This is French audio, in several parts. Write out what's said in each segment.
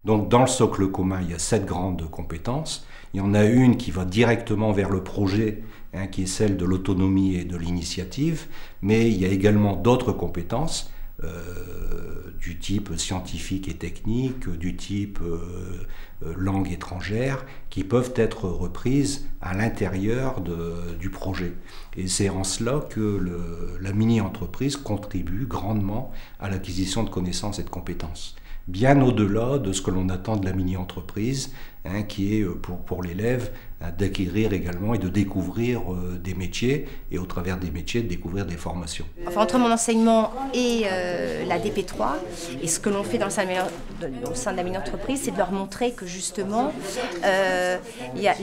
Donc dans le socle commun, il y a 7 grandes compétences. Il y en a une qui va directement vers le projet, qui est celle de l'autonomie et de l'initiative, mais il y a également d'autres compétences du type scientifique et technique, du type langue étrangère, qui peuvent être reprises à l'intérieur du projet. Et c'est en cela que la mini-entreprise contribue grandement à l'acquisition de connaissances et de compétences. Bien au-delà de ce que l'on attend de la mini-entreprise, qui est pour l'élève d'acquérir également et de découvrir des métiers, et au travers des métiers, de découvrir des formations. Enfin, entre mon enseignement et la DP3, et ce que l'on fait au sein de la mini-entreprise, c'est de leur montrer que justement,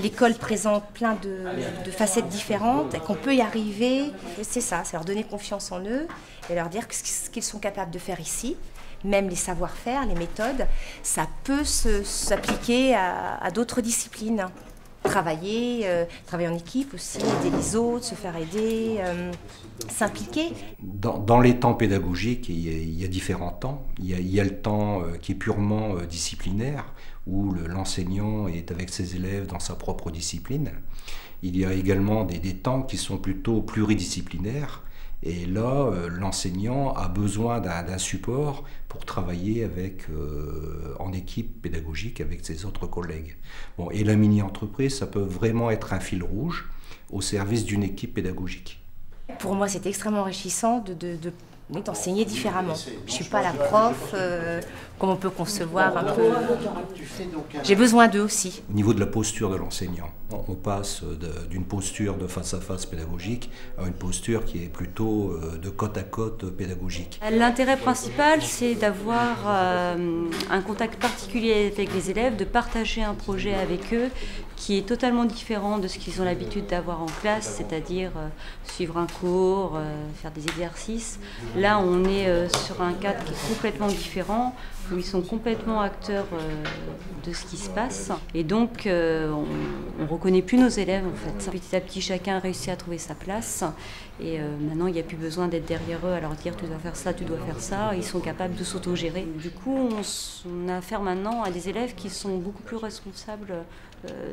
l'école présente plein de facettes différentes, et qu'on peut y arriver. C'est ça, c'est leur donner confiance en eux, et leur dire ce qu'ils sont capables de faire ici. Même les savoir-faire, les méthodes, ça peut s'appliquer à d'autres disciplines. Travailler en équipe aussi, aider les autres, se faire aider, s'impliquer. Dans les temps pédagogiques, il y a différents temps. Il y a le temps qui est purement disciplinaire, où l'enseignant est avec ses élèves dans sa propre discipline. Il y a également des temps qui sont plutôt pluridisciplinaires. Et là, l'enseignant a besoin d'un support pour travailler en équipe pédagogique avec ses autres collègues. Bon, et la mini-entreprise, ça peut vraiment être un fil rouge au service d'une équipe pédagogique. Pour moi, c'est extrêmement enrichissant d'enseigner différemment. Je ne suis pas la prof, comme on peut concevoir un peu. J'ai besoin d'eux aussi. Au niveau de la posture de l'enseignant, on passe d'une posture de face-à-face pédagogique à une posture qui est plutôt de côte-à-côte pédagogique. L'intérêt principal, c'est d'avoir un contact particulier avec les élèves, de partager un projet avec eux qui est totalement différent de ce qu'ils ont l'habitude d'avoir en classe, c'est-à-dire suivre un cours, faire des exercices. Là, on est sur un cadre qui est complètement différent, où ils sont complètement acteurs de ce qui se passe. Et donc, on ne reconnaît plus nos élèves, en fait. Petit à petit, chacun a réussi à trouver sa place. Et maintenant, il n'y a plus besoin d'être derrière eux à leur dire « tu dois faire ça, tu dois faire ça ». Ils sont capables de s'autogérer. Du coup, on a affaire maintenant à des élèves qui sont beaucoup plus responsables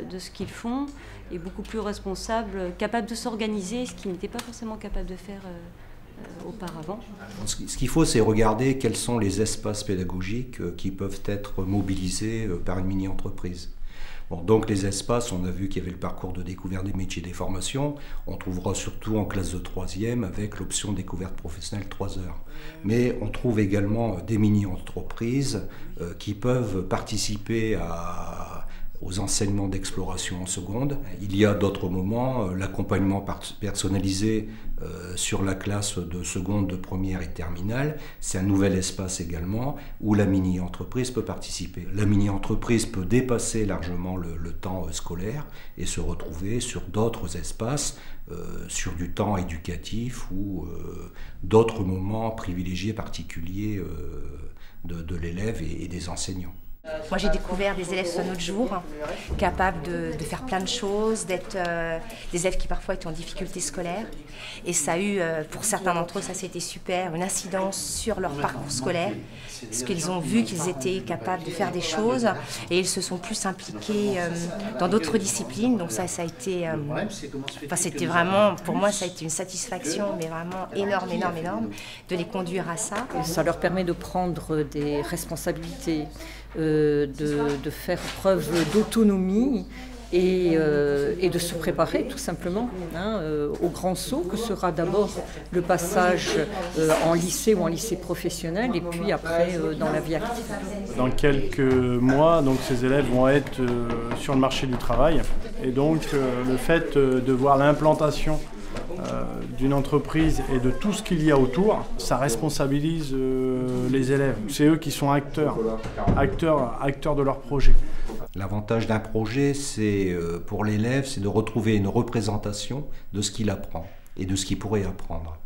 de ce qu'ils font et beaucoup plus responsables, capables de s'organiser, ce qu'ils n'étaient pas forcément capables de faire auparavant. Ce qu'il faut, c'est regarder quels sont les espaces pédagogiques qui peuvent être mobilisés par une mini-entreprise. Bon, donc les espaces, on a vu qu'il y avait le parcours de découverte des métiers et des formations. On trouvera surtout en classe de 3e avec l'option découverte professionnelle 3 heures. Mais on trouve également des mini-entreprises qui peuvent participer aux enseignements d'exploration en seconde. Il y a d'autres moments, l'accompagnement personnalisé sur la classe de seconde, de première et terminale, c'est un nouvel espace également où la mini-entreprise peut participer. La mini-entreprise peut dépasser largement le temps scolaire et se retrouver sur d'autres espaces, sur du temps éducatif ou d'autres moments privilégiés particuliers de l'élève et des enseignants. Moi, j'ai découvert des élèves sur notre jour, capables de faire plein de choses, d'être des élèves qui parfois étaient en difficulté scolaire. Et ça a eu, pour certains d'entre eux, ça c'était super, une incidence sur leur parcours scolaire, parce qu'ils ont vu qu'ils étaient capables de faire des choses et ils se sont plus impliqués dans d'autres disciplines. Donc ça a été, c'était vraiment, pour moi, ça a été une satisfaction, mais vraiment énorme, énorme, énorme, de les conduire à ça. Ça leur permet de prendre des responsabilités, de faire preuve d'autonomie et de se préparer tout simplement au grand saut que sera d'abord le passage en lycée ou en lycée professionnel et puis après dans la vie active. Dans quelques mois, donc, ces élèves vont être sur le marché du travail et donc le fait de voir l'implantation d'une entreprise et de tout ce qu'il y a autour, ça responsabilise les élèves. C'est eux qui sont acteurs de leur projet. L'avantage d'un projet, c'est pour l'élève, c'est de retrouver une représentation de ce qu'il apprend et de ce qu'il pourrait apprendre.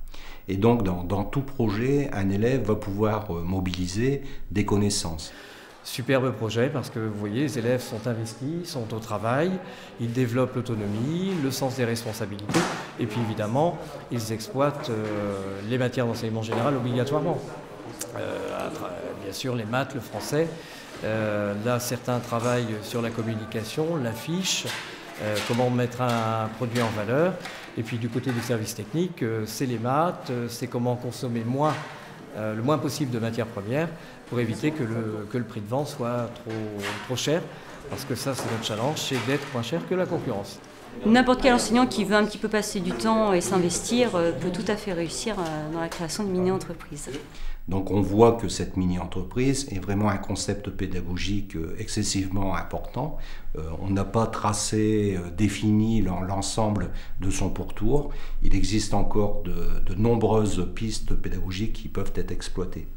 Et donc, dans tout projet, un élève va pouvoir mobiliser des connaissances. Superbe projet parce que vous voyez, les élèves sont investis, sont au travail, ils développent l'autonomie, le sens des responsabilités et puis évidemment, ils exploitent les matières d'enseignement général obligatoirement. Bien sûr, les maths, le français, Là, certains travaillent sur la communication, l'affiche, comment mettre un produit en valeur. Et puis du côté des services techniques, c'est les maths, c'est comment consommer le moins possible de matières premières pour éviter que le prix de vente soit trop cher. Parce que ça, c'est notre challenge, c'est d'être moins cher que la concurrence. N'importe quel enseignant qui veut un petit peu passer du temps et s'investir peut tout à fait réussir dans la création de mini-entreprises. Donc on voit que cette mini-entreprise est vraiment un concept pédagogique excessivement important. On n'a pas tracé, défini l'ensemble de son pourtour. Il existe encore de nombreuses pistes pédagogiques qui peuvent être exploitées.